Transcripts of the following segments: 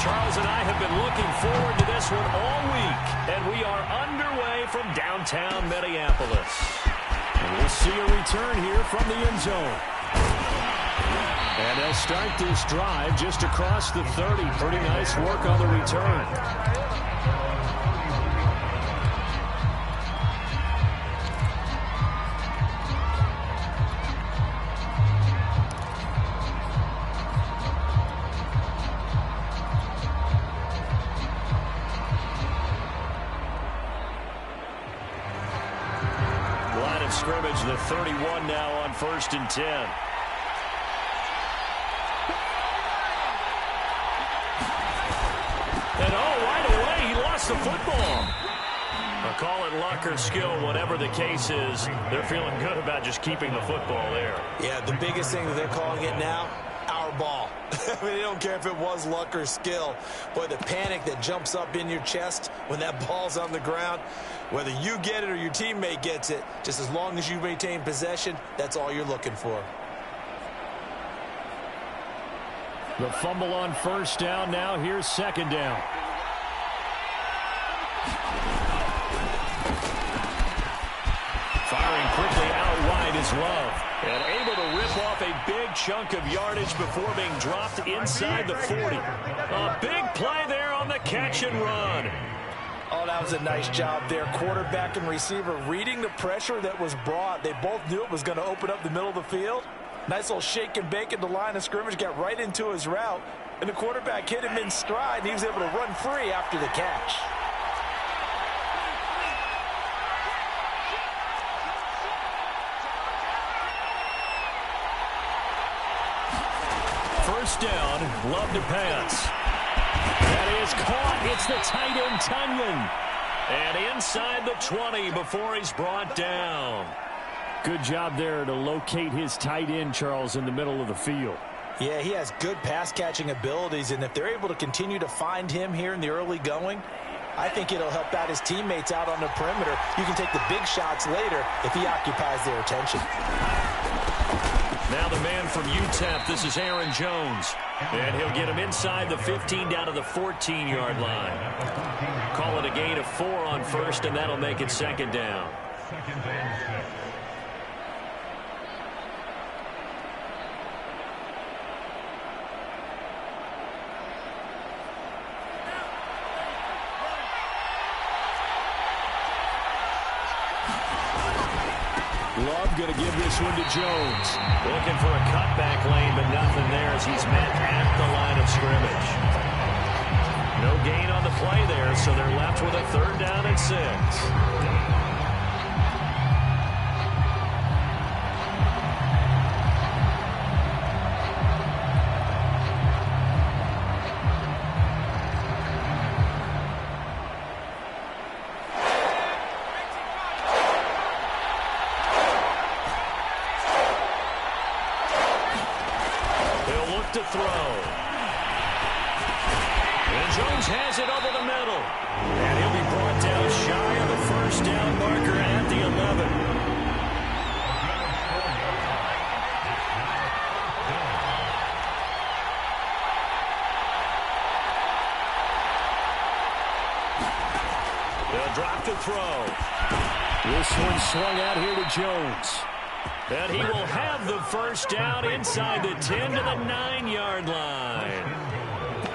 Charles and I have been looking forward to this one all week, and we are underway from downtown Minneapolis. And we'll see a return here from the end zone. And they'll start this drive just across the 30. Pretty nice work on the return. Scrimmage, the 31 now on 1st and 10. And right away, he lost the football. I'll call it luck or skill, whatever the case is. They're feeling good about just keeping the football there. Yeah, the biggest thing that they're calling it now, our ball. I mean, they don't care if it was luck or skill. Boy, the panic that jumps up in your chest when that ball's on the ground, whether you get it or your teammate gets it, just as long as you maintain possession, that's all you're looking for. The fumble on 1st down. Now here's 2nd down. Firing quickly out wide is Love. And able to rip off a big chunk of yardage before being dropped inside the 40. A big play there on the catch and run. Oh, that was a nice job there. Quarterback and receiver reading the pressure that was brought. They both knew it was going to open up the middle of the field. Nice little shake and bake at the line of scrimmage. Got right into his route. And the quarterback hit him in stride. And he was able to run free after the catch. First down, Love to pass. That is caught. It's the tight end, Tunyon. And inside the 20 before he's brought down. Good job there to locate his tight end, Charles, in the middle of the field. Yeah, he has good pass-catching abilities, and if they're able to continue to find him here in the early going, I think it'll help out his teammates out on the perimeter. You can take the big shots later if he occupies their attention. Now the man from UTEP, this is Aaron Jones. And he'll get him inside the 15 down to the 14-yard line. Call it a gain of 4 on 1st, and that'll make it 2nd down. Love going to give this one to Jones. Looking for a cutback lane, but nothing there as he's met at the line of scrimmage. No gain on the play there, so they're left with a 3rd down and 6. To throw. And Jones has it over the middle. And he'll be brought down shy of the 1st down marker at the 11. They'll drop to throw. This one swung out here to Jones. And he will have the 1st down inside the 10 to the 9-yard line.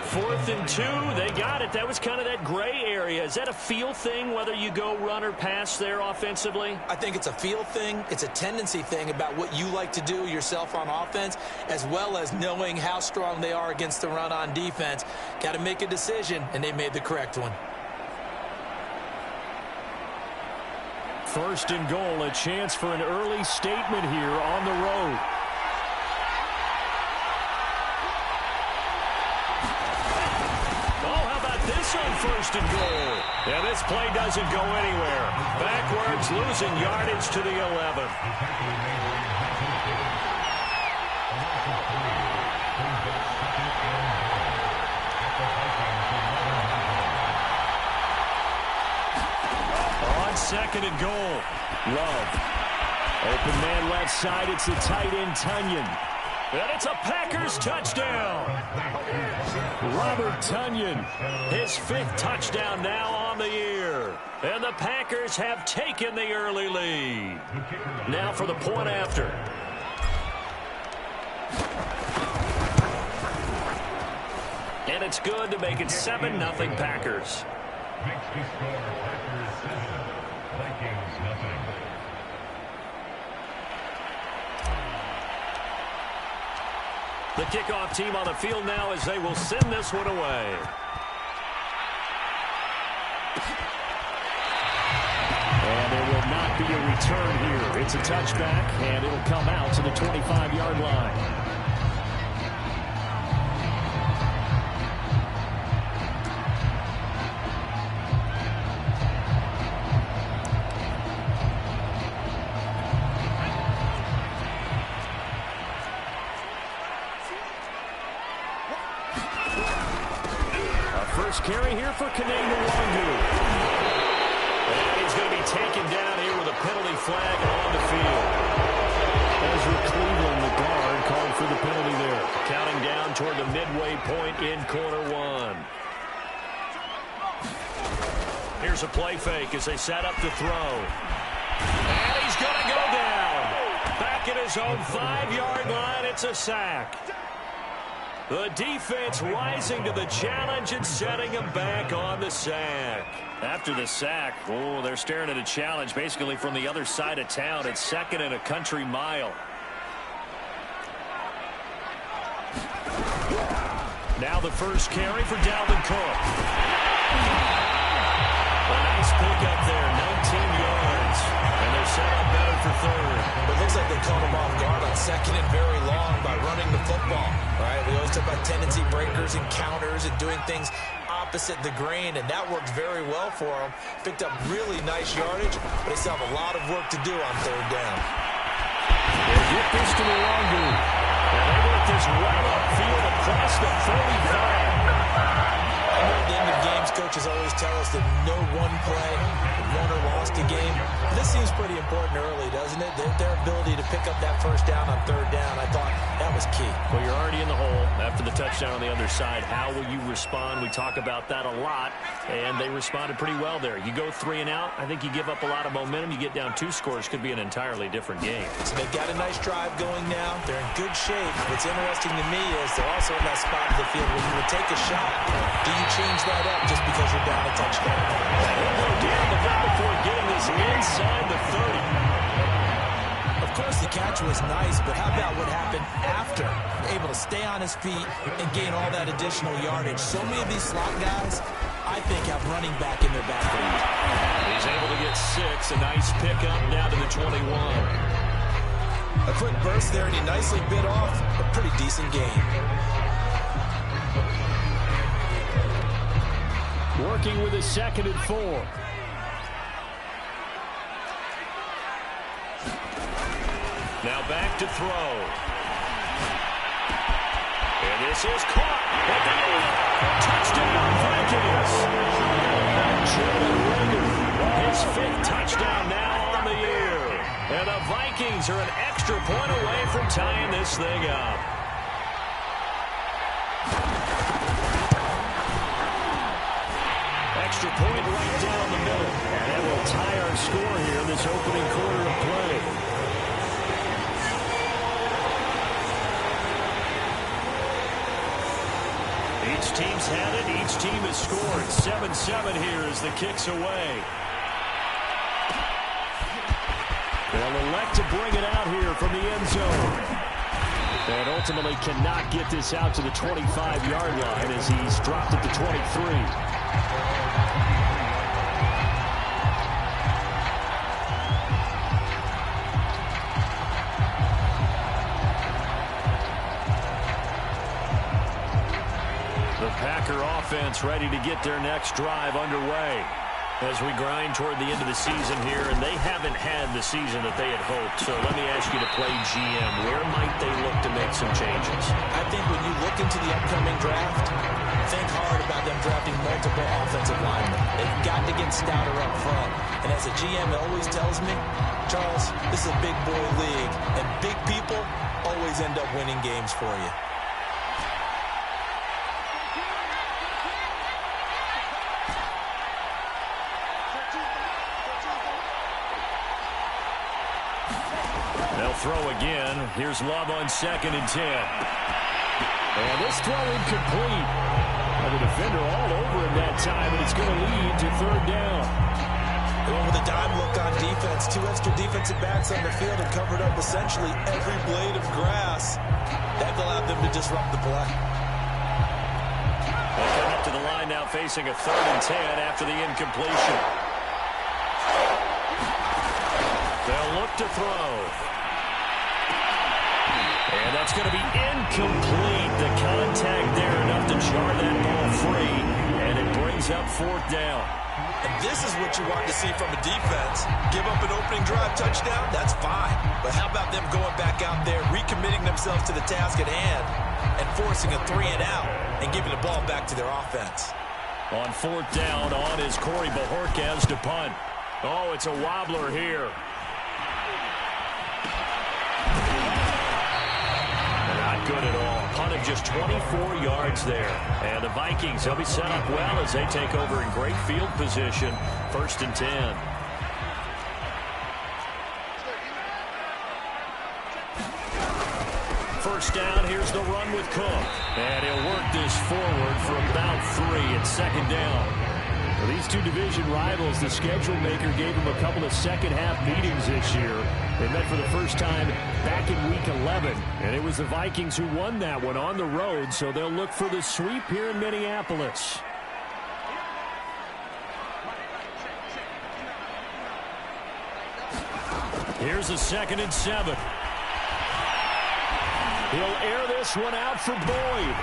4th and 2, they got it. That was kind of that gray area. Is that a feel thing, whether you go run or pass there offensively? I think it's a feel thing. It's a tendency thing about what you like to do yourself on offense, as well as knowing how strong they are against the run on defense. Got to make a decision, and they made the correct one. 1st and goal, a chance for an early statement here on the road. Oh, how about this on 1st and goal? Yeah, this play doesn't go anywhere. Backwards, losing yardage to the 11. On 2nd and goal. Love. Open man left side. It's the tight end, Tunyon. And it's a Packers touchdown. Robert Tonyan. His 5th touchdown now on the year. And the Packers have taken the early lead. Now for the point after. And it's good to make it 7-0 Packers. Next to score, Packers 7, Vikings nothing. The kickoff team on the field now as they will send this one away. And there will not be a return here. It's a touchback, and it'll come out to the 25-yard line. First carry here for Kanane-Nwangu. And he's going to be taken down here with a penalty flag on the field. Ezra Cleveland, the guard, called for the penalty there. Counting down toward the midway point in quarter 1. Here's a play fake as they set up to throw. And he's going to go down. Back at his own 5-yard line, it's a sack. The defense rising to the challenge and setting him back on the sack. After the sack, oh, they're staring at a challenge basically from the other side of town. It's 2nd and a country mile. Now the first carry for Dalvin Cook. A nice pickup there, 19 yards. And they're set up better for 3rd. But it looks like they caught him off guard on 2nd and very long by running the football. Right? We always talk about tendency breakers and counters and doing things opposite the grain, and that worked very well for him. Picked up really nice yardage, but they still have a lot of work to do on 3rd down. They get this to Nwangu. And they work this well upfield across the 45. I know at the end of games, coaches always tell us that no one play won or lost a game. This seems pretty important early, doesn't it? Their ability to pick up that first down on 3rd down, I thought that was key. Well, you're already in the hole after the touchdown on the other side. How will you respond? We talk about that a lot, and they responded pretty well there. You go 3 and out, I think you give up a lot of momentum. You get down 2 scores, could be an entirely different game. So they've got a nice drive going now. They're in good shape. What's interesting to me is they're also in that spot of the field where you would take a shot. Do you change that up just because you're down a touchdown? He'll go down, but not before getting this inside the 30. Of course, the catch was nice, but how about what happened after? Able to stay on his feet and gain all that additional yardage. So many of these slot guys, I think, have running back in their backfield. He's able to get 6. A nice pickup down to the 21. A quick burst there, and he nicely bit off a pretty decent gain. Working with a 2nd and 4. Now back to throw. And this is caught at the end. Touchdown, Vikings. His 5th touchdown now on the year. And the Vikings are an extra point away from tying this thing up. Extra point right down the middle. And that will tie our score here in this opening quarter of play. Each team's had it. Each team has scored. 7-7 here as the kick's away. They'll elect to bring it out here from the end zone. And ultimately cannot get this out to the 25-yard line as he's dropped at the 23. Packer offense ready to get their next drive underway as we grind toward the end of the season here, and they haven't had the season that they had hoped. So let me ask you to play GM. Where might they look to make some changes? I think when you look into the upcoming draft, think hard about them drafting multiple offensive linemen. They've got to get stouter up front. And as a GM always tells me, Charles, this is a big boy league, and big people always end up winning games for you. They'll throw again. Here's Love on 2nd and 10. And this throw incomplete. The defender all over him that time, and it's going to lead to 3rd down. Going with a dime look on defense. 2 extra defensive backs on the field and covered up essentially every blade of grass. That allowed them to disrupt the play. They come up to the line now facing a 3rd and 10 after the incompletion. They'll look to throw. And that's going to be incomplete. The contact there enough to jar that ball free. And it brings up 4th down. And this is what you want to see from a defense. Give up an opening drive touchdown, that's fine. But how about them going back out there, recommitting themselves to the task at hand, and forcing a 3-and-out and giving the ball back to their offense. On 4th down, on is Corey Bajorquez to punt. Oh, it's a wobbler here. Not good at all. Punt of just 24 yards there. And the Vikings, they'll be set up well as they take over in great field position. 1st and 10. First down, here's the run with Cook. And he'll work this forward for about 3 at 2nd down. For these two division rivals, the schedule maker gave them a couple of second-half meetings this year. They met for the first time back in Week 11, and it was the Vikings who won that one on the road, so they'll look for the sweep here in Minneapolis. Here's a 2nd and 7. He'll air this one out for Boyd.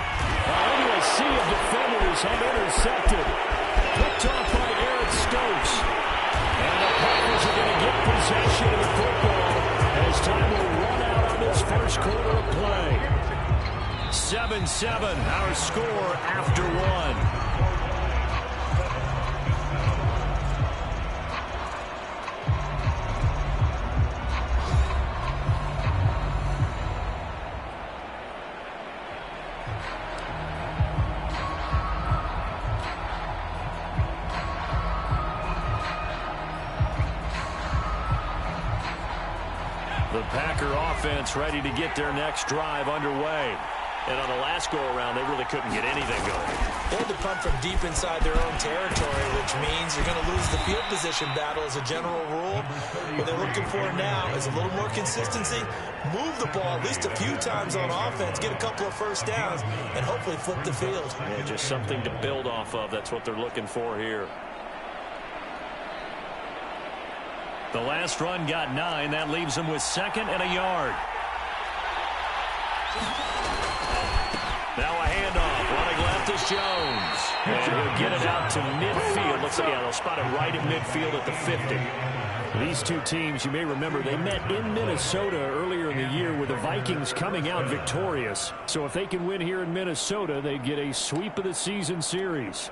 Into a sea of defenders and intercepted. Picked off by Eric Stokes. And the Packers are going to get possession of the football as time will run out on this first quarter of play. 7-7, our score after 1. The Packer offense ready to get their next drive underway. And on the last go-around, they really couldn't get anything going. They had to punt from deep inside their own territory, which means you're going to lose the field position battle as a general rule. What they're looking for now is a little more consistency. Move the ball at least a few times on offense, get a couple of first downs, and hopefully flip the field. Yeah, just something to build off of. That's what they're looking for here. The last run got 9. That leaves them with 2nd and a yard. Now a handoff. Running left is Jones. And he'll get it out to midfield. Looks like, yeah, they'll spot it right at midfield at the 50. These two teams, you may remember, they met in Minnesota earlier in the year with the Vikings coming out victorious. So if they can win here in Minnesota, they get a sweep of the season series.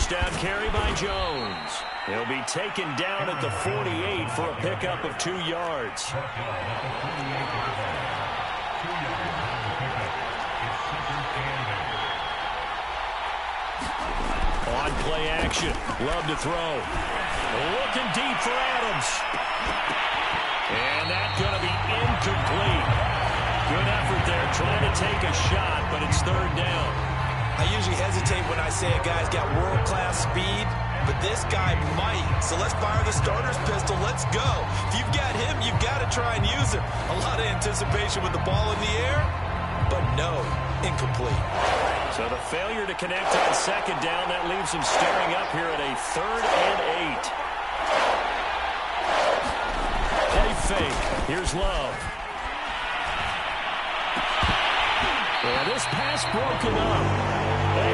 Down carry by Jones. He'll be taken down at the 48 for a pickup of 2 yards. On play action. Love to throw. Looking deep for Adams. And that's going to be incomplete. Good effort there trying to take a shot, but it's 3rd down. I usually hesitate when I say a guy's got world-class speed, but this guy might. So let's fire the starter's pistol. Let's go. If you've got him, you've got to try and use him. A lot of anticipation with the ball in the air, but no, incomplete. So the failure to connect on 2nd down, that leaves him staring up here at a 3rd and 8. Play fake. Here's Love. And this pass broken up.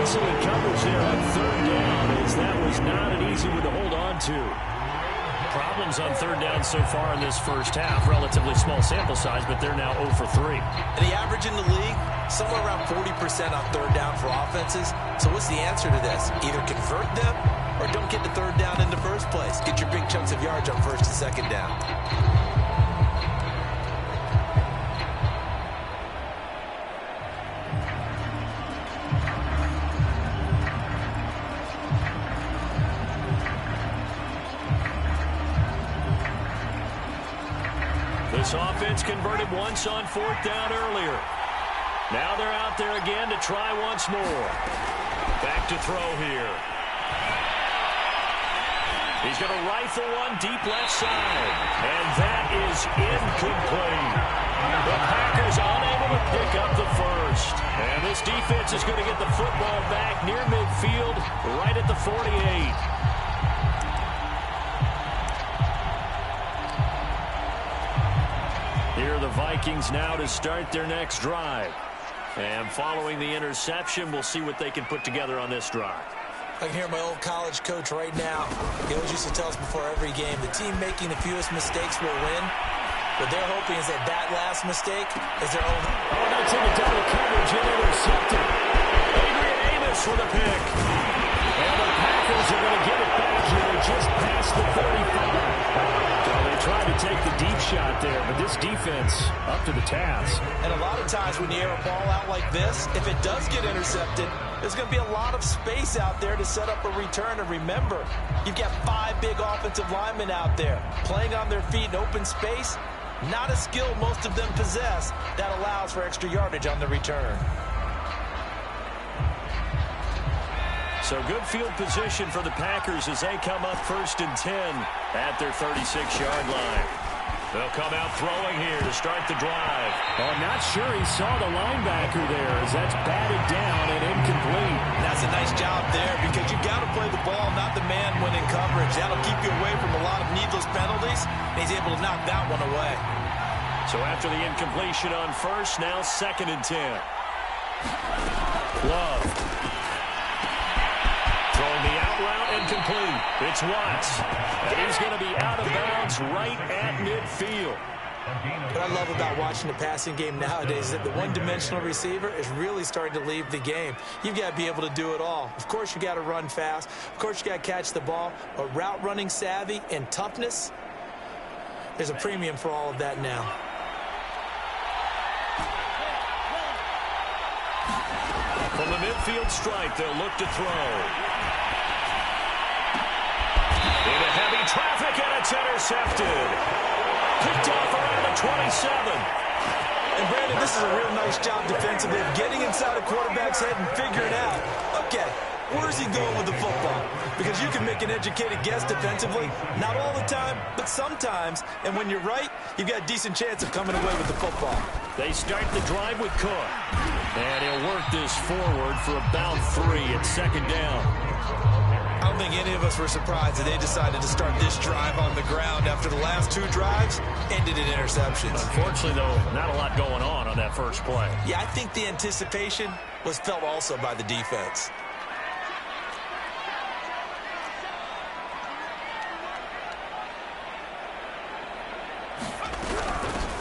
Excellent coverage there on third down, as that was not an easy one to hold on to. Problems on third down so far in this first half. Relatively small sample size, but they're now 0 for 3. And the average in the league, somewhere around 40% on third down for offenses. So what's the answer to this? Either convert them or don't get the third down in the first place. Get your big chunks of yards on first and second down. This offense converted once on fourth down earlier. Now they're out there again to try once more. Back to throw here. He's going to rifle one deep left side. And that is incomplete. The Packers unable to pick up the first. And this defense is going to get the football back near midfield, right at the 48. Here are the Vikings now to start their next drive. And following the interception, we'll see what they can put together on this drive. I can hear my old college coach right now. He always used to tell us before every game, the team making the fewest mistakes will win. What they're hoping is that that last mistake is their own. Oh, that's in the double coverage and intercepted. Adrian Amos with a pick. And the Packers are going to get it back here just past the 35. Well, they tried to take the deep shot there, but this defense up to the task. And a lot of times when you air a ball out like this, if it does get intercepted, there's going to be a lot of space out there to set up a return. And remember, you've got 5 big offensive linemen out there playing on their feet in open space. Not a skill most of them possess that allows for extra yardage on the return. So good field position for the Packers as they come up 1st and 10 at their 36-yard line. They'll come out throwing here to start the drive. Oh, I'm not sure he saw the linebacker there as that's batted down and incomplete. That's a nice job there because you got to play the ball, not the man when in coverage. That'll keep you away from a lot of needless penalties, and he's able to knock that one away. So after the incompletion on first, now 2nd and 10. Love. Throwing the out route and complete. It's Watts. And he's going to be out of bounds right at midfield. What I love about watching the passing game nowadays is that the one-dimensional receiver is really starting to leave the game. You've got to be able to do it all. Of course, you got to run fast. Of course, you got to catch the ball. But route running savvy and toughness, there's a premium for all of that now. From the midfield stripe, they'll look to throw. Into heavy traffic, and it's intercepted. Picked off around the 27. And Brandon, this is a real nice job defensively of getting inside a quarterback's head and figuring out, okay, where's he going with the football? Because you can make an educated guess defensively, not all the time, but sometimes. And when you're right, you've got a decent chance of coming away with the football. They start the drive with Cook. And he'll work this forward for about 3 at 2nd down. I don't think any of us were surprised that they decided to start this drive on the ground after the last 2 drives ended in interceptions. Unfortunately, though, not a lot going on that first play. Yeah, I think the anticipation was felt also by the defense.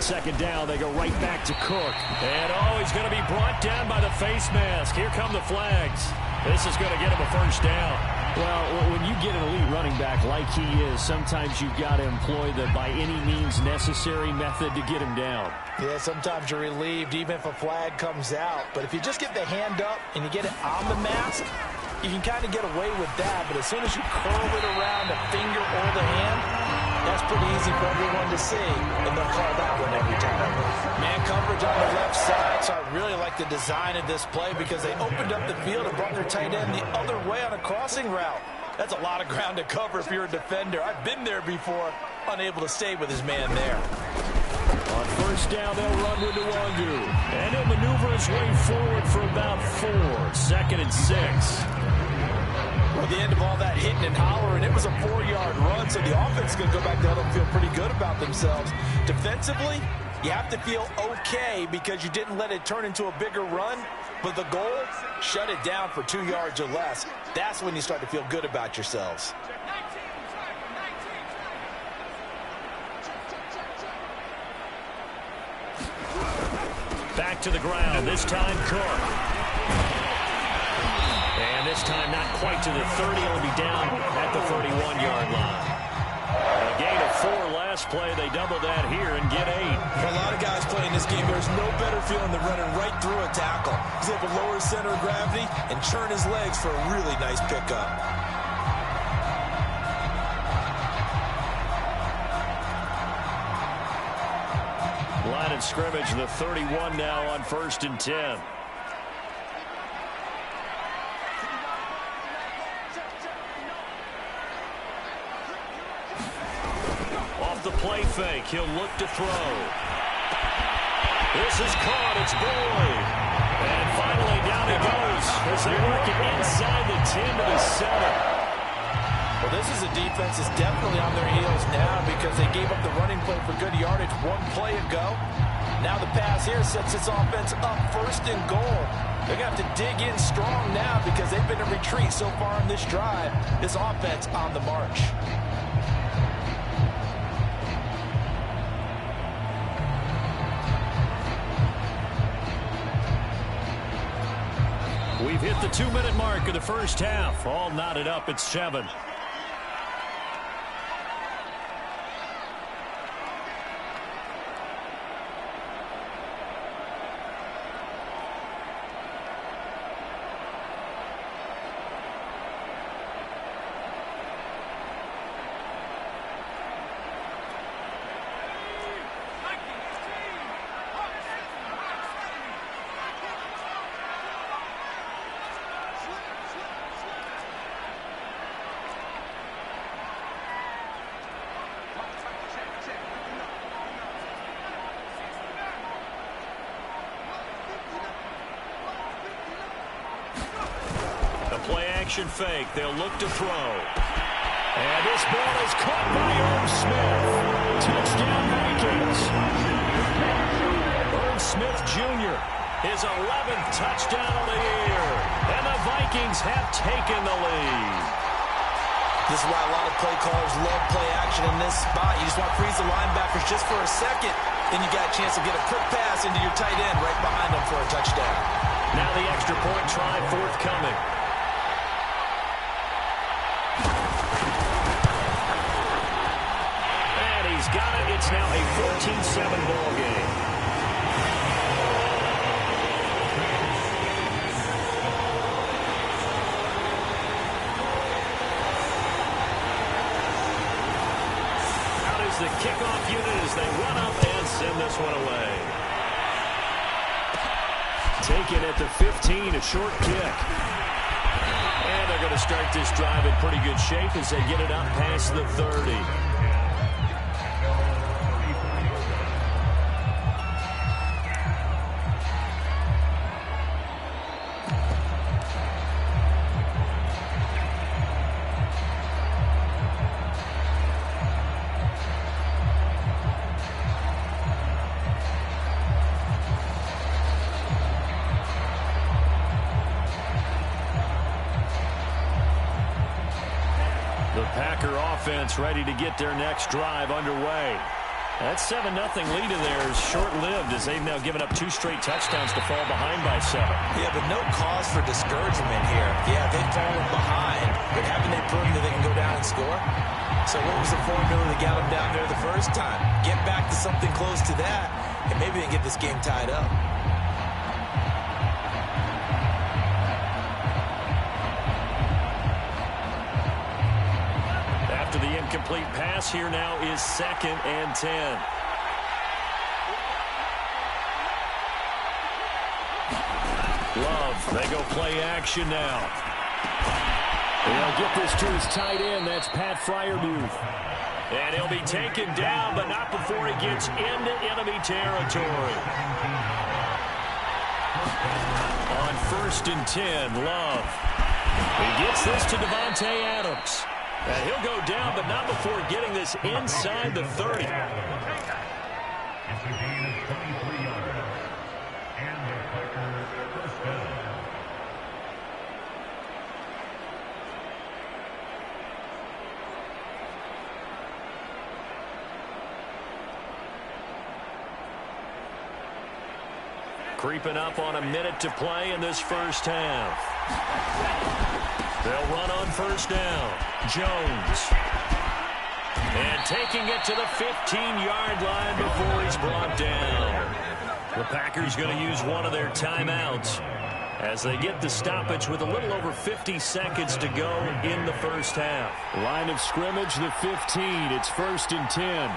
Second down, they go right back to Cook. And, oh, he's going to be brought down by the face mask. Here come the flags. This is going to get him a first down. Well, when you get an elite running back like he is, sometimes you've got to employ the by any means necessary method to get him down. Yeah, sometimes you're relieved even if a flag comes out. But if you just get the hand up and you get it on the mask, you can kind of get away with that. But as soon as you curl it around the finger or the hand, that's pretty easy for everyone to see, and they'll call that one every time. Man coverage on the left side, so I really like the design of this play because they opened up the field and brought their tight end the other way on a crossing route. That's a lot of ground to cover if you're a defender. I've been there before, unable to stay with his man there. On first down, they'll run with Nwangu. And he'll maneuver his way forward for about 4, 2nd and 6. At the end of all that hitting and hollering, it was a 4-yard run, so the offense is going to go back down and feel pretty good about themselves. Defensively, You have to feel okay because you didn't let it turn into a bigger run, but the goal, shut it down for 2 yards or less. That's when you start to feel good about yourselves. Back to the ground, this time Cook. And this time not quite to the 30, it'll be down at the 31-yard line. A gain of 4 last play, they double that here and get 8. For a lot of guys playing this game, there's no better feeling than running right through a tackle. He's able to lower his center of gravity and churn his legs for a really nice pickup. Line of scrimmage, the 31 now on 1st and 10. Off the play fake, he'll look to throw. This is caught, it's Boyd. And finally down he goes as they work it inside the 10 to the 7. Well, this is a defense that's definitely on their heels now because they gave up the running play for good yardage 1 play ago. Now the pass here sets its offense up 1st and goal. They're going to have to dig in strong now because they've been in retreat so far in this drive. This offense on the march. We've hit the 2-minute mark of the first half. All knotted up at 7. Play-action fake. They'll look to throw. And this ball is caught by Irv Smith. Touchdown, Vikings. Irv Smith Jr. his 11th touchdown of the year. And the Vikings have taken the lead. This is why a lot of play callers love play action in this spot. You just want to freeze the linebackers just for a second. Then you got a chance to get a quick pass into your tight end right behind them for a touchdown. Now the extra point try forthcoming. He's got it. It's now a 14-7 ball game. Out is the kickoff unit as they run up and send this one away. Taken at the 15, a short kick. And they're going to start this drive in pretty good shape as they get it up past the 30. Ready to get their next drive underway. That 7-0 lead of theirs short-lived as they've now given up 2 straight touchdowns to fall behind by 7. Yeah, but no cause for discouragement here. Yeah, they've fallen behind, but haven't they proven that they can go down and score? So what was the formula that got them down there the first time? Get back to something close to that, and maybe they can get this game tied up. The incomplete pass here now is 2nd and 10. Love, they go play action now. They'll get this to his tight end. That's Pat Freiermuth. And he'll be taken down, but not before he gets into enemy territory. On 1st and 10, Love. He gets this to Devontae Adams. And he'll go down, but not before getting this inside the 30. It's a gain of 23 yards. And the Packers first down. Creeping up on a minute to play in this first half. They'll run on first down. Jones. And taking it to the 15-yard line before he's brought down. The Packers going to use one of their timeouts as they get the stoppage with a little over 50 seconds to go in the first half. Line of scrimmage, the 15. It's 1st and 10.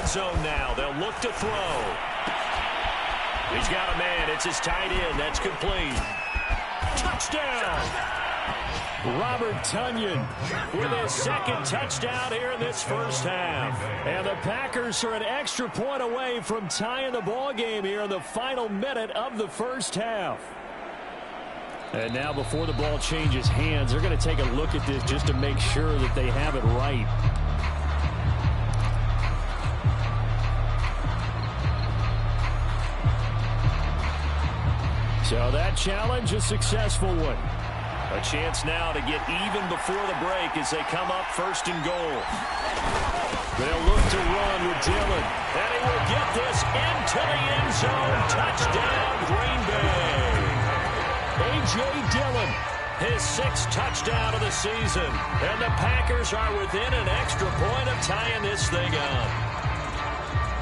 Zone now. They'll look to throw. He's got a man. It's his tight end. That's complete. Touchdown! Robert Tonyan with his second touchdown here in this first half. And the Packers are an extra point away from tying the ball game here in the final minute of the first half. And now before the ball changes hands, they're going to take a look at this just to make sure that they have it right. So that challenge, a successful one. A chance now to get even before the break as they come up 1st and goal. They'll look to run with Dillon. And he will get this into the end zone. Touchdown, Green Bay. A.J. Dillon. His 6th touchdown of the season. And the Packers are within an extra point of tying this thing up.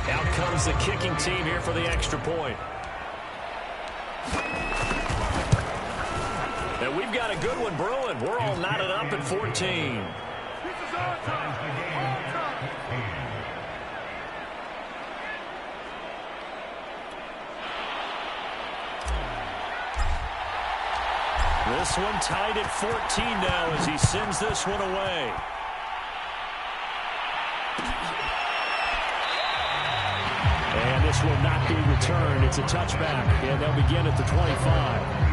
Out comes the kicking team here for the extra point. And we've got a good one brewing. We're all knotted up at 14. This one tied at 14 now as he sends this one away. And this will not be returned. It's a touchback, and they'll begin at the 25.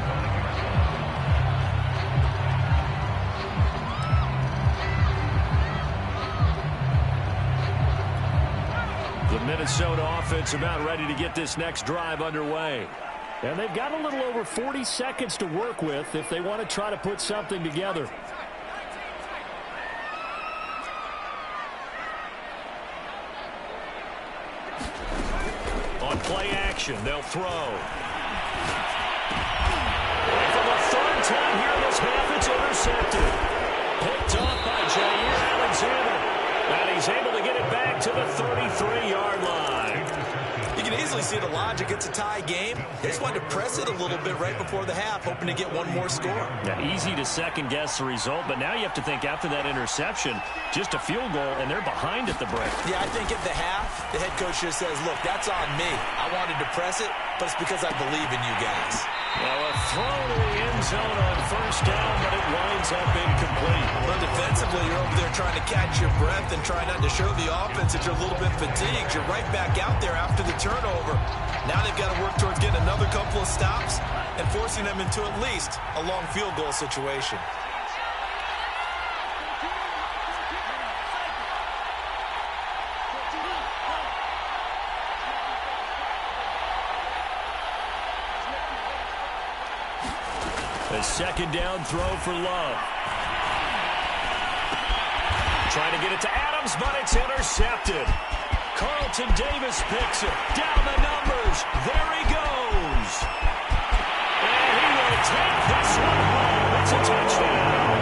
The Minnesota offense about ready to get this next drive underway. And they've got a little over 40 seconds to work with if they want to try to put something together. On play action, they'll throw. And for the 3rd time here in this half, it's intercepted. Picked off by Jair Alexander. And he's able to get it back to the 33-yard line. You can easily see the logic. It's a tie game. They just wanted to press it a little bit right before the half, hoping to get one more score. Yeah, easy to second-guess the result, but now you have to think after that interception, just a field goal, and they're behind at the break. Yeah, I think at the half, the head coach just says, look, that's on me. I wanted to press it, but it's because I believe in you guys. Well, a throw to the end zone on 1st down, but it winds up incomplete. Well, defensively, you're over there trying to catch your breath and try not to show the offense that you're a little bit fatigued. You're right back out there after the turnover. Now they've got to work towards getting another couple of stops and forcing them into at least a long field goal situation. A 2nd down throw for Love. Trying to get it to Adams, but it's intercepted. Carlton Davis picks it. Down the numbers. There he goes. And he will take this one home. It's a touchdown.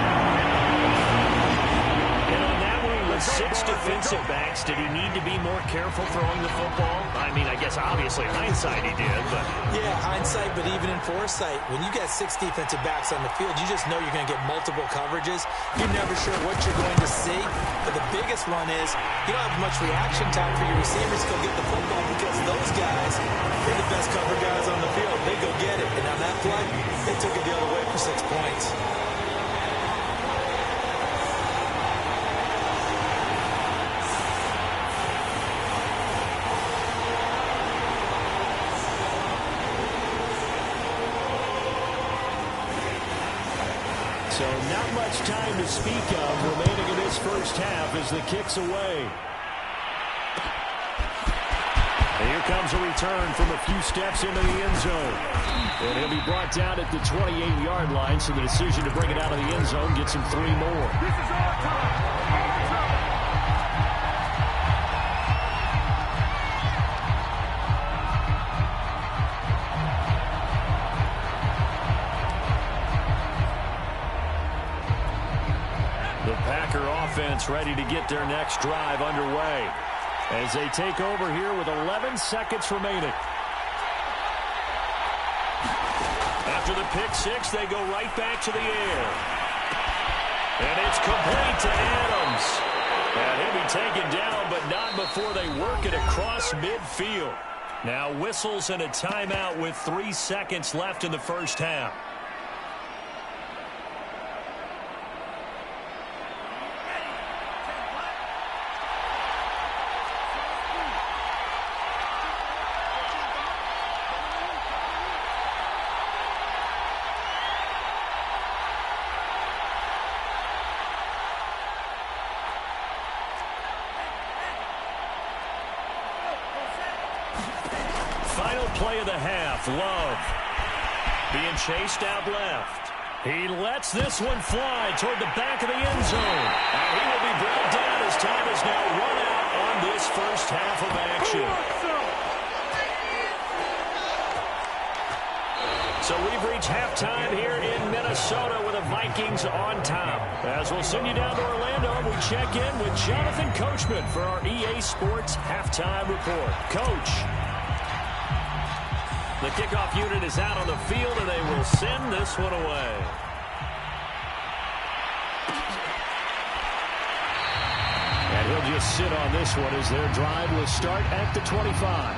And on that one, with 6 defensive backs, did he need to be more careful throwing the football? I mean, I guess obviously hindsight he did, but... Yeah, hindsight, but even in foresight, when you got 6 defensive backs on the field, you just know you're going to get multiple coverages. You're never sure what you're going to see. But the biggest one is you don't have much reaction time for your receivers to go get the football because those guys, they're the best cover guys on the field. They go get it. And on that play, they took it the other way for 6 points. So not much time to speak of remaining in this first half as the kick's away. And here comes a return from a few steps into the end zone. And he'll be brought down at the 28-yard line, so the decision to bring it out of the end zone gets him 3 more. This is our time. The Packer offense ready to get their next drive underway as they take over here with 11 seconds remaining. After the pick six, they go right back to the air. And it's complete to Adams. And he'll be taken down, but not before they work it across midfield. Now whistles and a timeout with 3 seconds left in the first half. Final play of the half. Love being chased out left. He lets this one fly toward the back of the end zone. And he will be brought down as time is now run out on this first half of action. So we've reached halftime here in Minnesota with the Vikings on top. As we'll send you down to Orlando, we check in with Jonathan Coachman for our EA Sports Halftime Report. Coach. The kickoff unit is out on the field, and they will send this one away. And he'll just sit on this one as their drive will start at the 25.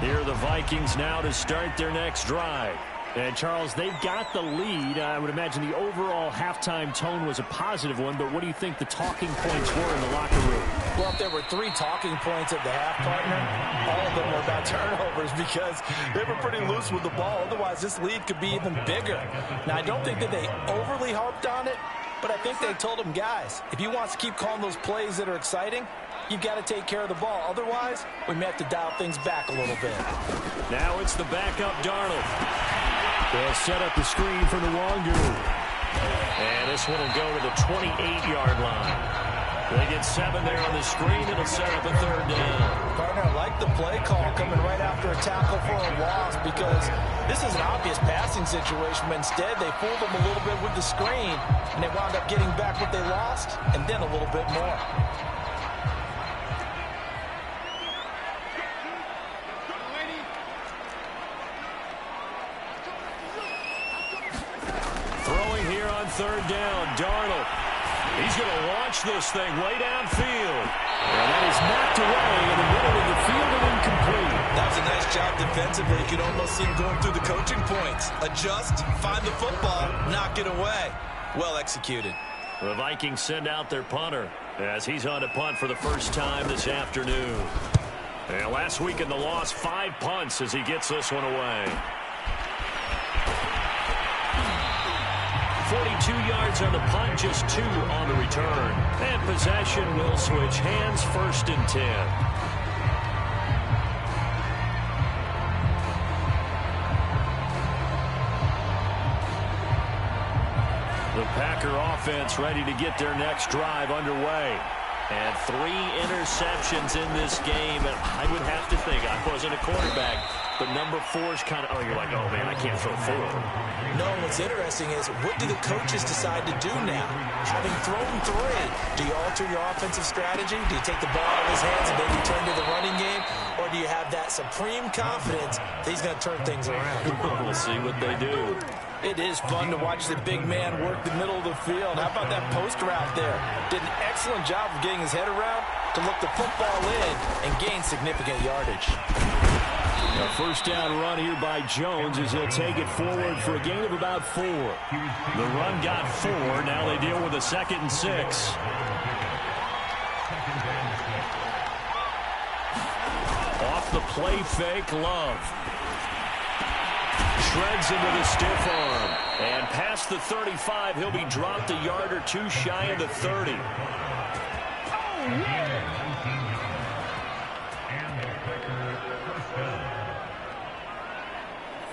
Here are the Vikings now to start their next drive. And, Charles, they've got the lead. I would imagine the overall halftime tone was a positive one, but what do you think the talking points were in the locker room? Well, if there were 3 talking points at the half, partner, all of them were about turnovers because they were pretty loose with the ball. Otherwise, this lead could be even bigger. Now, I don't think that they overly harped on it, but I think they told them, guys, if you want to keep calling those plays that are exciting, you've got to take care of the ball. Otherwise, we may have to dial things back a little bit. Now it's the backup Darnold. They'll set up the screen for Nwangu. And this one will go to the 28-yard line. They get 7 there on the screen. It'll set up a 3rd down. Partner, I like the play call coming right after a tackle for a loss because this is an obvious passing situation, but instead they fooled them a little bit with the screen, and they wound up getting back what they lost and then a little bit more. Throwing here on 3rd down, Darnold. He's going to launch this thing way downfield. And that is knocked away in the middle of the field and incomplete. That was a nice job defensively. You could almost see him going through the coaching points. Adjust, find the football, knock it away. Well executed. The Vikings send out their punter as he's on to punt for the first time this afternoon. And last week in the loss, 5 punts as he gets this one away. 42 yards on the punt, just 2 on the return. And possession will switch hands, 1st and 10. The Packer offense ready to get their next drive underway. And 3 interceptions in this game. And I would have to think, I wasn't a quarterback, but number 4 is kind of, oh, you're like, oh, man, I can't throw 4 of them. No, what's interesting is what do the coaches decide to do now? Having thrown 3, do you alter your offensive strategy? Do you take the ball out of his hands and maybe turn to the running game? Or do you have that supreme confidence that he's going to turn things around? We'll see what they do. It is fun to watch the big man work the middle of the field. How about that post route there? Did an excellent job of getting his head around to look the football in and gain significant yardage. A first down run here by Jones as he'll take it forward for a gain of about 4. The run got 4. Now they deal with a 2nd and 6. Off the play fake, Love. Shreds him with a stiff arm. And past the 35, he'll be dropped a yard or 2 shy of the 30.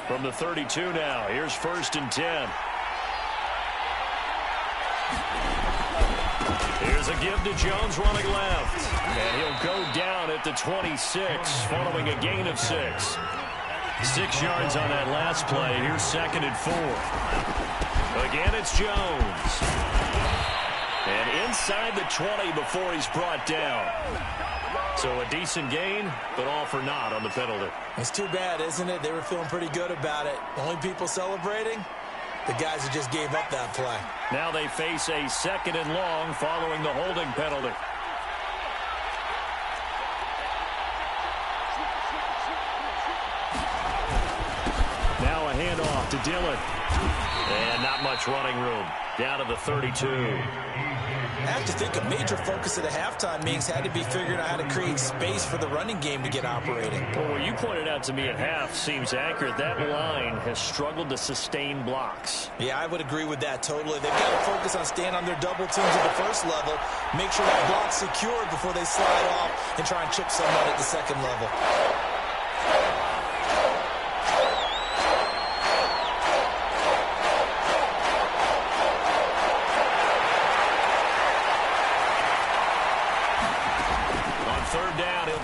From the 32 now, here's 1st and 10. Here's a give to Jones running left. And he'll go down at the 26 following a gain of 6. 6 yards on that last play. Here's 2nd and 4. Again, it's Jones. And inside the 20 before he's brought down. So a decent gain, but all for naught on the penalty. It's too bad, isn't it? They were feeling pretty good about it. Only people celebrating? The guys who just gave up that play. Now they face a 2nd and long following the holding penalty. Now a handoff to Dillon. And not much running room. Down to the 32. I have to think a major focus of the halftime meetings had to be figuring out how to create space for the running game to get operating. Well, what you pointed out to me at half seems accurate. That line has struggled to sustain blocks. Yeah, I would agree with that totally. They've got to focus on staying on their double teams at the first level, make sure that block's secured before they slide off and try and chip someone at the second level.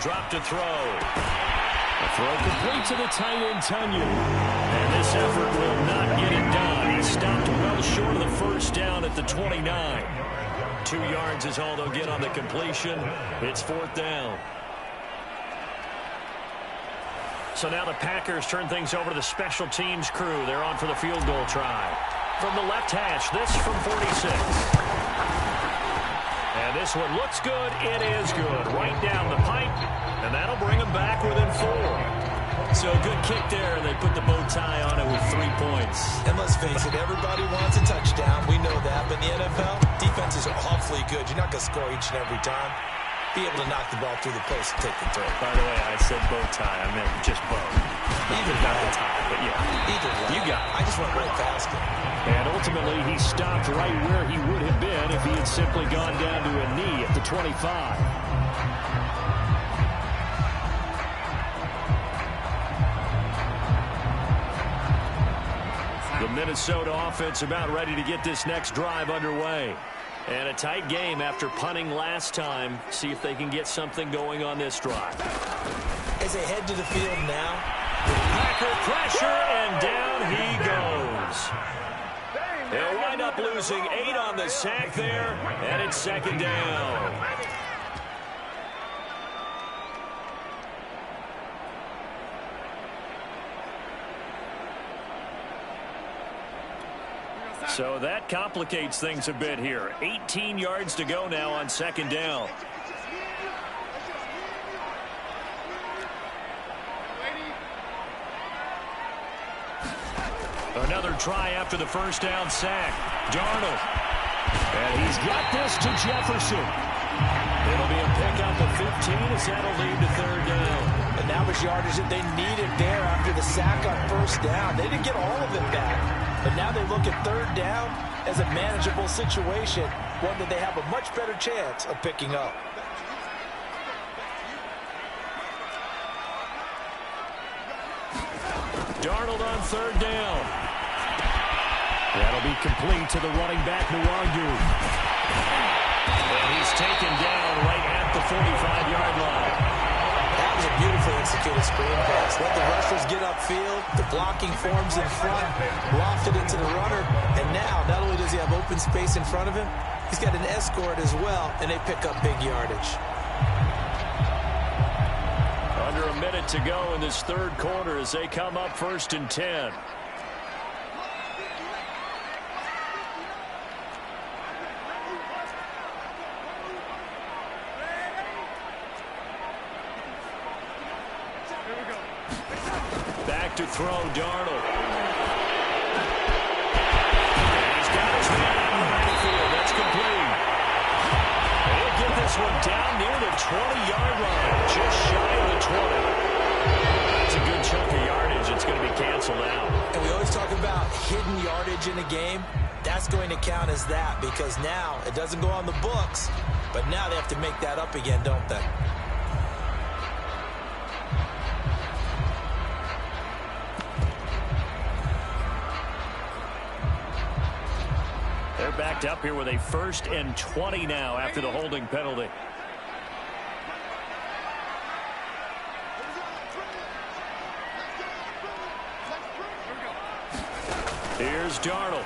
Drop to throw. A throw complete to the tight end, Tunyon. And this effort will not get it done. He stopped well short of the first down at the 29. 2 yards is all they'll get on the completion. It's 4th down. So now the Packers turn things over to the special teams crew. They're on for the field goal try. From the left hash, this from 46. And this one looks good. It is good. Right down the pipe. And that'll bring them back within 4. So a good kick there. They put the bow tie on it with 3 points. And let's face it, everybody wants a touchdown. We know that. But in the NFL, defenses are awfully good. You're not going to score each and every time. Be able to knock the ball through the post and take the throw. By the way, I said bow tie. I meant just bow. Either not the tie, but yeah. Either way. You got it. I just went right past it. And ultimately, he stopped right where he would have been if he had simply gone down to a knee at the 25. The Minnesota offense about ready to get this next drive underway. And a tight game after punting last time. See if they can get something going on this drive. As they head to the field now. Packer pressure, and down he goes. They'll wind up losing 8 on the sack there, and it's 2nd down. So that complicates things a bit here. 18 yards to go now on 2nd down. Another try after the first down sack. Darnold. And he's got this to Jefferson. It'll be a pickup of 15 as that'll lead to 3rd down. And that was yardage that they needed there after the sack on first down. They didn't get all of it back. But now they look at 3rd down as a manageable situation, one that they have a much better chance of picking up. Darnold on 3rd down. That'll be complete to the running back, Nwangu. And he's taken down right at the 45-yard line. That was a beautifully executed screen pass. Let the rushers get upfield. The blocking forms in front. Lofted into the runner. And now, not only does he have open space in front of him, he's got an escort as well, and they pick up big yardage. Under a minute to go in this 3rd quarter as they come up 1st and 10. to throw, Darnold. He's got his man out in the backfield. That's complete. He'll get this one down near the 20-yard line, just shy of the 20. That's a good chunk of yardage. It's going to be canceled out. And we always talk about hidden yardage in a game. That's going to count as that because now it doesn't go on the books, but now they have to make that up again, don't they? They're backed up here with a 1st and 20 now after the holding penalty. Here's Darnold.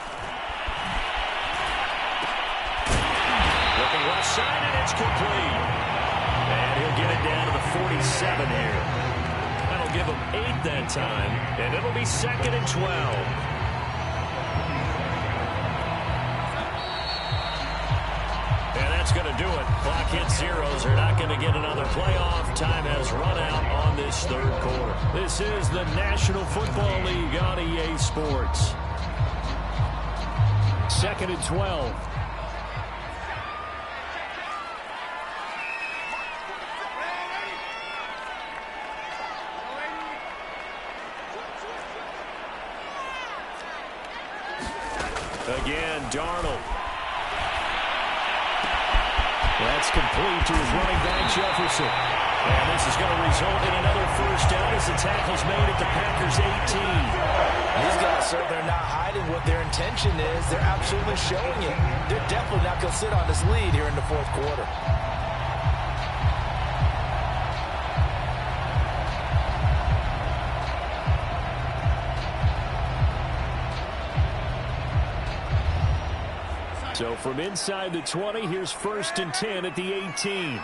Looking left side, and it's complete. And he'll get it down to the 47 here. That'll give him 8 that time, and it'll be 2nd and 12. That's going to do it. Clock hits zeros. They're not going to get another playoff. Time has run out on this 3rd quarter. This is the National Football League on EA Sports. 2nd and 12. Again, Darnold. That's complete to his running back, Jefferson. And this is going to result in another 1st down as the tackle's made at the Packers' 18. These guys certainly are not hiding what their intention is. They're absolutely showing it. They're definitely not going to sit on this lead here in the 4th quarter. So from inside the 20, here's 1st and 10 at the 18.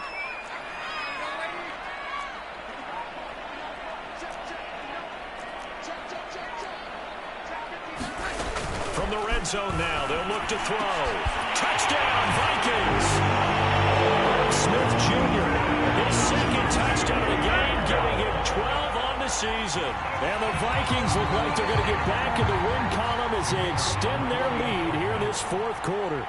From the red zone now, they'll look to throw. Touchdown, Vikings! Smith Jr., his 2nd touchdown of the game, giving him 12 on the season. And the Vikings look like they're going to get back in the win column as they extend their lead here in this 4th quarter.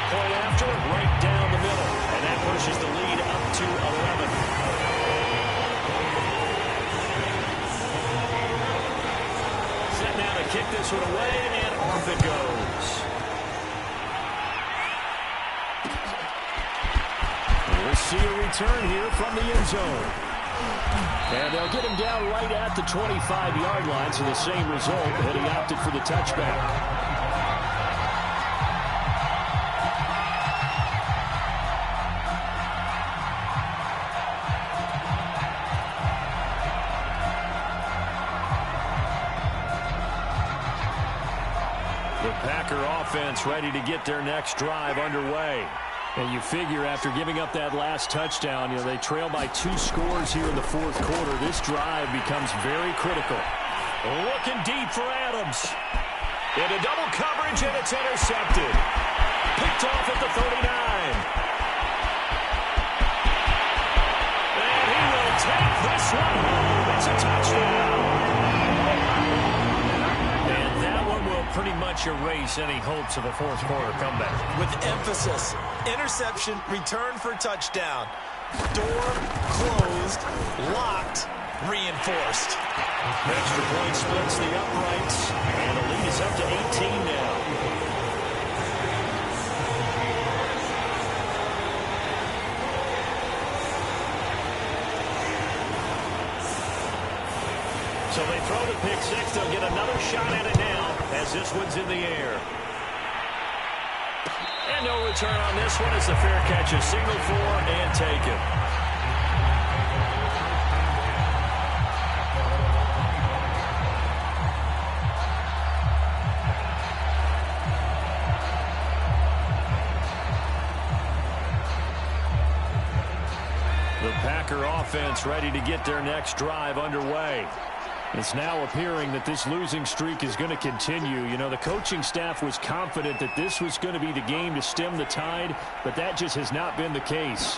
Point after, right down the middle. And that pushes the lead up to 11. Set now to kick this one away, and off it goes. We'll see a return here from the end zone. And they'll get him down right at the 25-yard line, so the same result, but he opted for the touchback. The Packer offense ready to get their next drive underway. And you figure after giving up that last touchdown, they trail by 2 scores here in the 4th quarter. This drive becomes very critical. Looking deep for Adams. Into double coverage, and it's intercepted. Picked off at the 39. And he will take this one home. It's a touchdown. And that one will pretty much erase any hopes of a 4th quarter comeback. With emphasis, interception, return for touchdown. Door closed, locked, reinforced. Extra point splits the uprights, and the lead is up to 18 now. So they throw the pick 6. They'll get another shot at it now as this one's in the air. And no return on this one as the fair catch is signaled for and taken. The Packer offense ready to get their next drive underway. It's now appearing that this losing streak is going to continue. The coaching staff was confident that this was going to be the game to stem the tide, but that just has not been the case.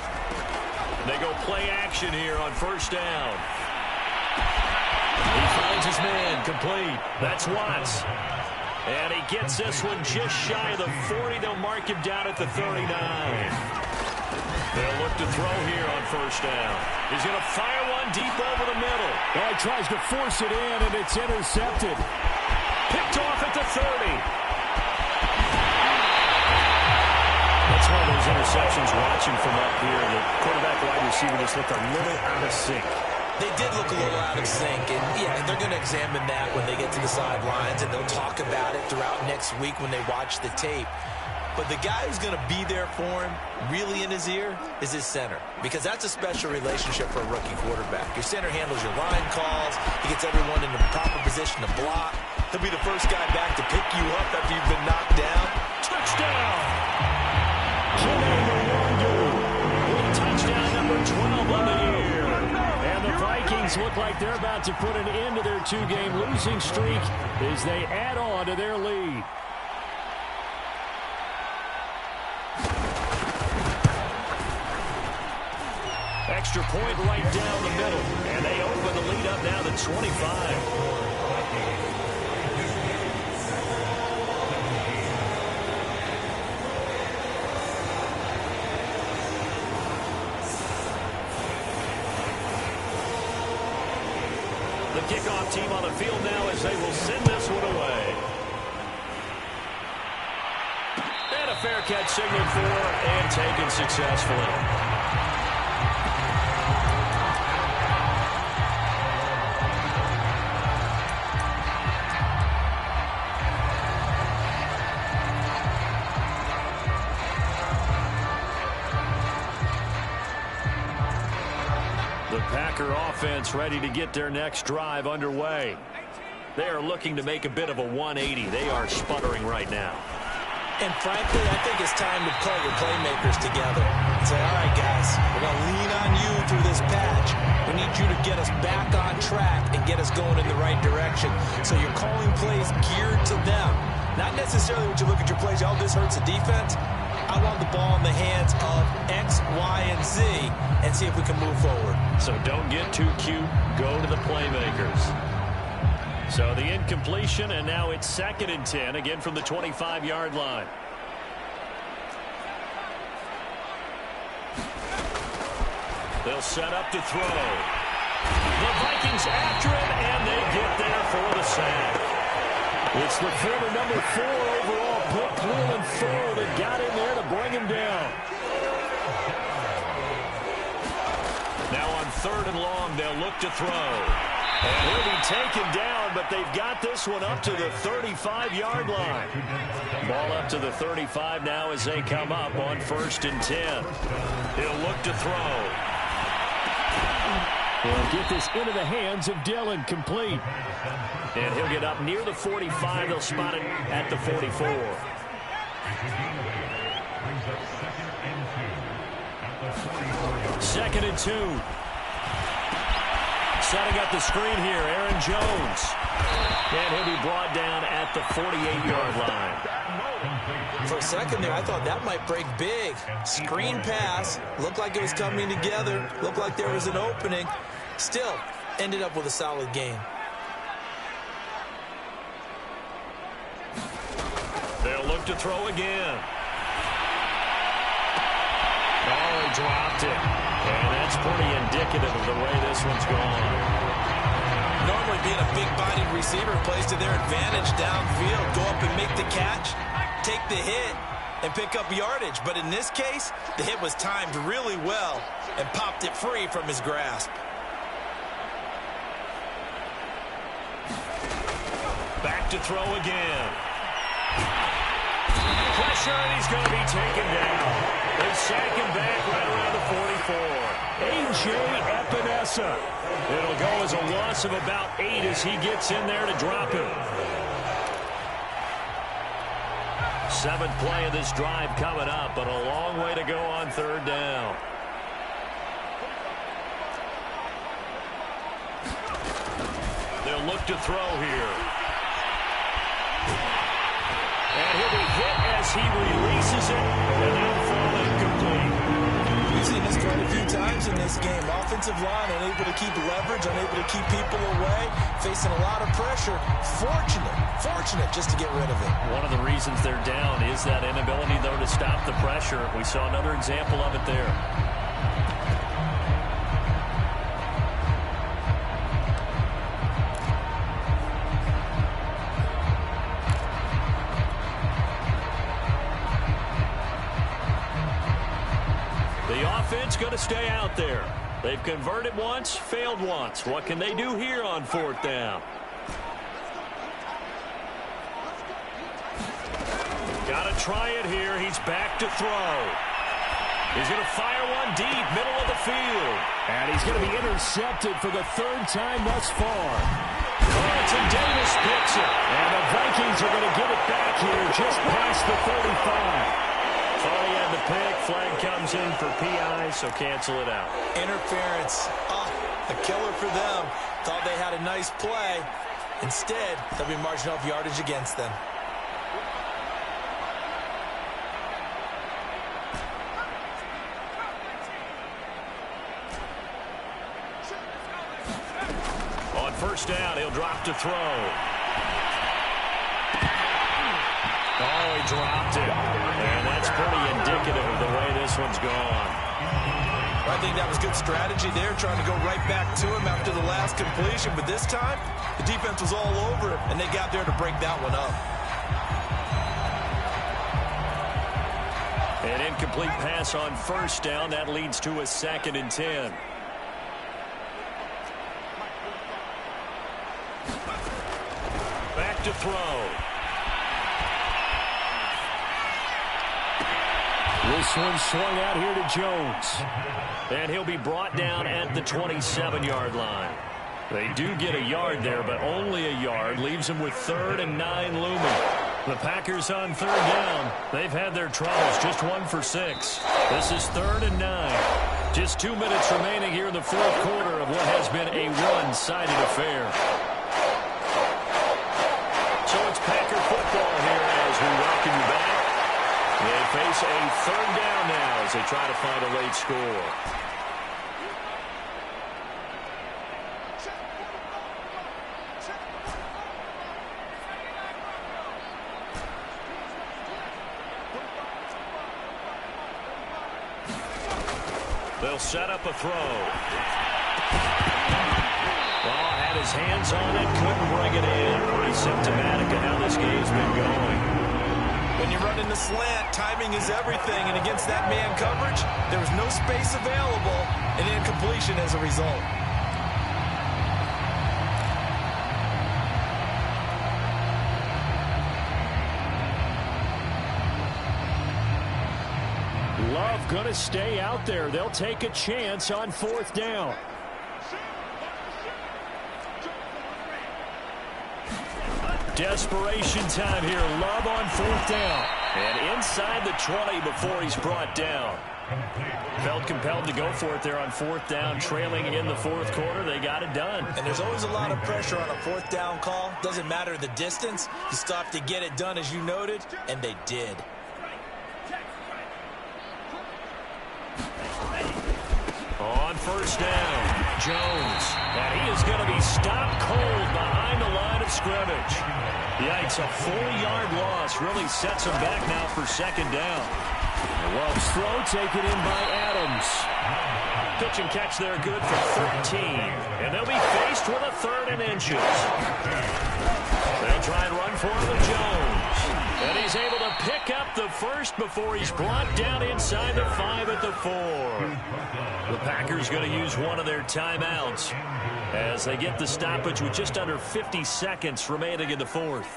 They go play action here on first down. He finds his man, complete. That's Watts. And he gets this one just shy of the 40. They'll mark him down at the 39. They'll look to throw here on first down. He's going to fire one deep over the middle. Oh, he tries to force it in, and it's intercepted. Picked off at the 30. That's one of those interceptions watching from up here. The quarterback wide receiver just looked a little out of sync. They did look a little out of sync, and yeah, they're going to examine that when they get to the sidelines, and they'll talk about it throughout next week when they watch the tape. But the guy who's going to be there for him, really in his ear, is his center, because that's a special relationship for a rookie quarterback. Your center handles your line calls. He gets everyone in the proper position to block. He'll be the first guy back to pick you up after you've been knocked down. Touchdown! Touchdown number 12 on the year. And the Vikings look like they're about to put an end to their two-game losing streak as they add on to their lead. Extra point right down the middle, and they open the lead up now to 25. The kickoff team on the field now as they will send this one away. And a fair catch signaled for and taken successfully. The Packer offense ready to get their next drive underway. They are looking to make a bit of a 180. They are sputtering right now. And frankly, I think it's time to call your playmakers together and say, all right, guys, we're going to lean on you through this patch. We need you to get us back on track and get us going in the right direction. So you're calling plays geared to them. Not necessarily when you look at your plays, oh, this hurts the defense. I want the ball in the hands of X, Y, and Z and see if we can move forward. So don't get too cute. Go to the playmakers. So the incompletion, and now it's 2nd and 10, again from the 25-yard line. They'll set up to throw. The Vikings after him, and they get there for the sack. It's the former number 4 overall pick, Cleveland Thor, that got in there to bring him down. Now on 3rd and long, they'll look to throw. And he'll be taken down, but they've got this one up to the 35-yard line. Ball up to the 35 now as they come up on 1st and 10. He'll look to throw. He'll get this into the hands of Dillon, complete. And he'll get up near the 45. They'll spot it at the 44. Second and 2. Setting up the screen here, Aaron Jones. And he'll be brought down at the 48-yard line. For a second there, I thought that might break big. Screen pass. Looked like it was coming together. Looked like there was an opening. Still, ended up with a solid game. They'll look to throw again. Oh, he dropped it. And that's pretty indicative of the way this one's gone. Normally being a big-bodied receiver plays to their advantage downfield. Go up and make the catch, take the hit, and pick up yardage. But in this case, the hit was timed really well and popped it free from his grasp. Back to throw again. Pressure, and he's going to be taken down. They sack him back right around the 44. A.J. Epinesa. It'll go as a loss of about 8 as he gets in there to drop him. 7th play of this drive coming up, but a long way to go on 3rd down. They'll look to throw here. And he'll be hit as he releases it, and that'll fall incomplete. We've seen this quite a few times in this game. Offensive line unable to keep leverage, unable to keep people away, facing a lot of pressure. Fortunate just to get rid of it. One of the reasons they're down is that inability, though, to stop the pressure. We saw another example of it there. The offense going to stay out there. They've converted once, failed once. What can they do here on 4th down? Got to try it here. He's back to throw. He's going to fire one deep, middle of the field. And he's going to be intercepted for the 3rd time thus far. Carlton Davis picks it. And the Vikings are going to get it back here just past the 35. Thought he had the pick. Flag comes in for PI, so cancel it out. Interference. A killer for them. Thought they had a nice play. Instead, they'll be marching off yardage against them. On 1st down, he'll drop to throw. Oh, he dropped it. And that's pretty indicative of the way this one's gone. I think that was good strategy there, trying to go right back to him after the last completion. But this time, the defense was all over him, and they got there to break that one up. An incomplete pass on 1st down. That leads to a 2nd and 10. Back to throw. This one swung out here to Jones. And he'll be brought down at the 27-yard line. They do get a yard there, but only a yard. Leaves them with 3rd and 9 looming. The Packers on 3rd down. They've had their troubles, just 1 for 6. This is 3rd and 9. Just 2 minutes remaining here in the 4th quarter of what has been a one-sided affair. So it's Packer football here as we welcome you back. They face a 3rd down now as they try to find a late score. They'll set up a throw. Well, had his hands on it, couldn't bring it in. Pretty symptomatic of how this game's been going. When you run in the slant, timing is everything, and against that man coverage, there was no space available, and incompletion as a result. Love going to stay out there. They'll take a chance on 4th down. Desperation time here. Love on 4th down. And inside the 20 before he's brought down. Felt compelled to go for it there on 4th down. Trailing in the 4th quarter, they got it done. And there's always a lot of pressure on a 4th down call. Doesn't matter the distance. You still have to get it done, as you noted, and they did. On 1st down, Jones. And he is going to be stopped cold behind the line of scrimmage. Yikes, a 4-yard loss really sets him back now for 2nd down. Love's throw taken in by Adams. Pitch and catch there good for 13. And they'll be faced with a 3rd and inches. They'll try and run for him with Jones. And he's able to pick up the first before he's brought down inside the 5 at the 4. The Packers going to use one of their timeouts as they get the stoppage with just under 50 seconds remaining in the 4th.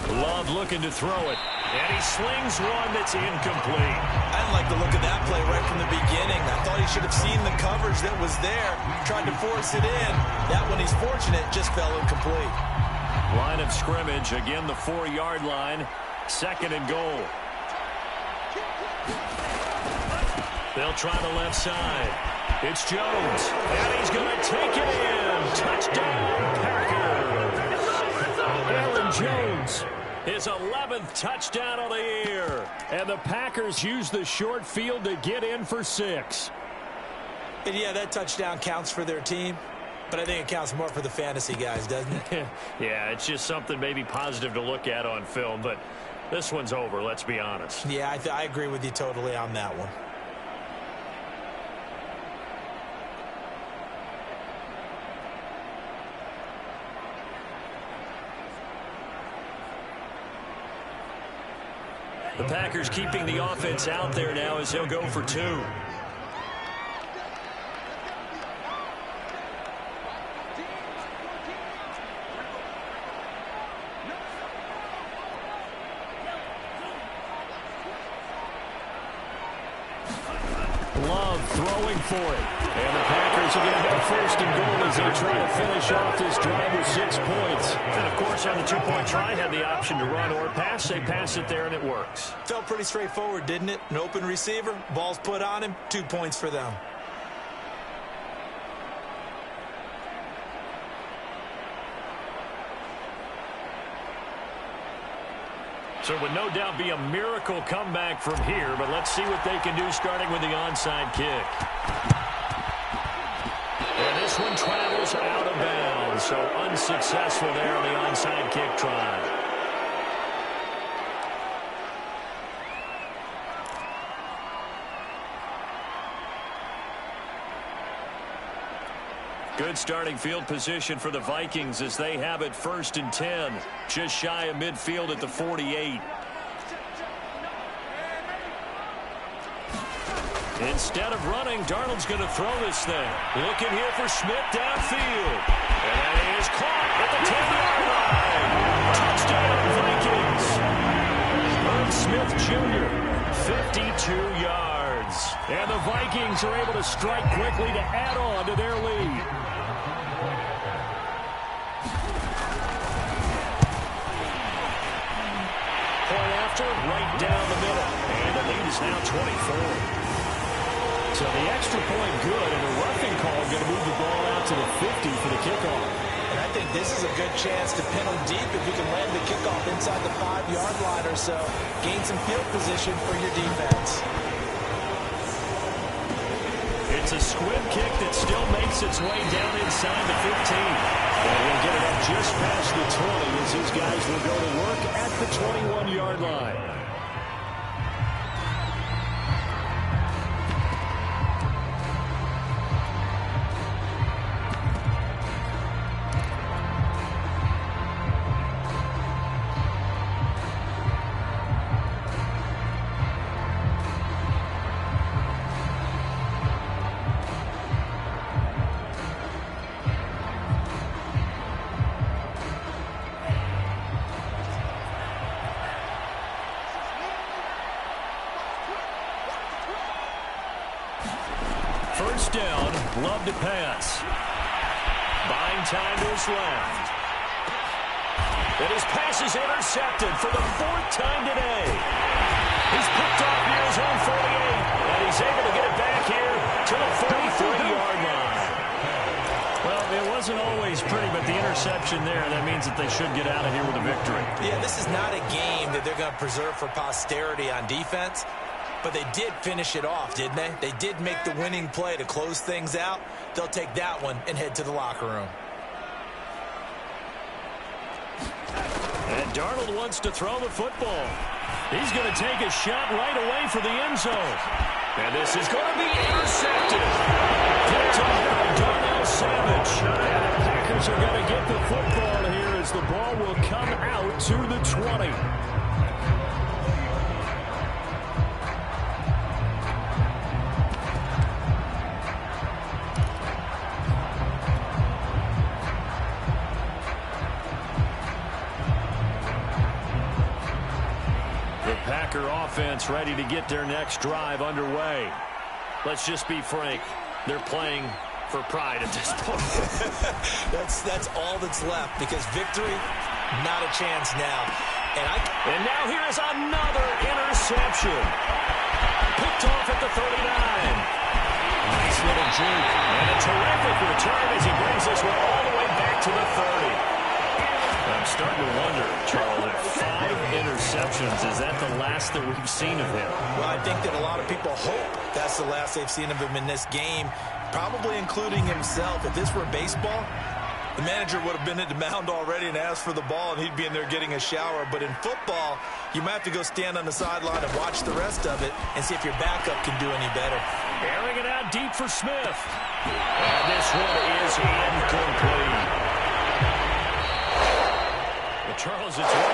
Love looking to throw it. And he slings one that's incomplete. I didn't like the look of that play right from the beginning. I thought he should have seen the coverage that was there. Tried to force it in. That one, he's fortunate, just fell incomplete. Line of scrimmage, again the 4-yard line. 2nd and goal. They'll try the left side. It's Jones. And he's going to take it in. Touchdown, Packers. Aaron Jones His 11th touchdown of the year. And the Packers use the short field to get in for 6. And yeah, that touchdown counts for their team, but I think it counts more for the fantasy guys, doesn't it? Yeah, it's just something maybe positive to look at on film, but this one's over, let's be honest. Yeah, I agree with you totally on that one. The Packers keeping the offense out there now as they'll go for 2. Love throwing for it. And the Packers are going to have 1st and goal as they try to finish off this drive with 6 points. And, of course, on the 2-point try, had the option to run or pass. They pass it there, and it works. Felt pretty straightforward, didn't it? An open receiver, ball's put on him, 2 points for them. So it would no doubt be a miracle comeback from here, but let's see what they can do starting with the onside kick. And this one travels out of bounds, so unsuccessful there on the onside kick try. Good starting field position for the Vikings as they have it 1st and 10. Just shy of midfield at the 48. Instead of running, Darnold's going to throw this thing. Looking here for Smith downfield. And that is caught at the 10-yard line. Touchdown, Vikings. Irv Smith Jr., 52 yards. And the Vikings are able to strike quickly to add on to their lead. Point after, right down the middle. And the lead is now 24. So the extra point good, and the roughing call going to move the ball out to the 50 for the kickoff. And I think this is a good chance to pin them deep if you can land the kickoff inside the 5-yard line or so. Gain some field position for your defense. It's a squib kick that still makes its way down inside the 15. And he'll get it up just past the 20 as his guys will go to work at the 21-yard line. First down, Love to pass. Buying time to his left. And his pass is intercepted for the 4th time today. He's picked off near his own 48, and he's able to get it back here to the 43-yard line. Well, it wasn't always pretty, but the interception there, that means that they should get out of here with a victory. Yeah, this is not a game that they're going to preserve for posterity on defense. But they did finish it off, didn't they? They did make the winning play to close things out. They'll take that one and head to the locker room. And Darnold wants to throw the football. He's going to take a shot right away for the end zone. And this is going to be intercepted. Picked off by Darnell Savage. And the Packers are going to get the football here as the ball will come out to the 20. Packer offense ready to get their next drive underway. Let's just be frank. They're playing for pride at this point. That's all that's left because victory, not a chance now. And now here is another interception. Picked off at the 39. Nice little juke. And a terrific return as he brings this one all the way back to the 30. I'm starting to wonder, Charles, if 5 interceptions, is that the last that we've seen of him? Well, I think that a lot of people hope that's the last they've seen of him in this game, probably including himself. If this were baseball, the manager would have been at the mound already and asked for the ball, and he'd be in there getting a shower. But in football, you might have to go stand on the sideline and watch the rest of it and see if your backup can do any better. Airing it out deep for Smith. And this one is incomplete. Well, Charles, it's one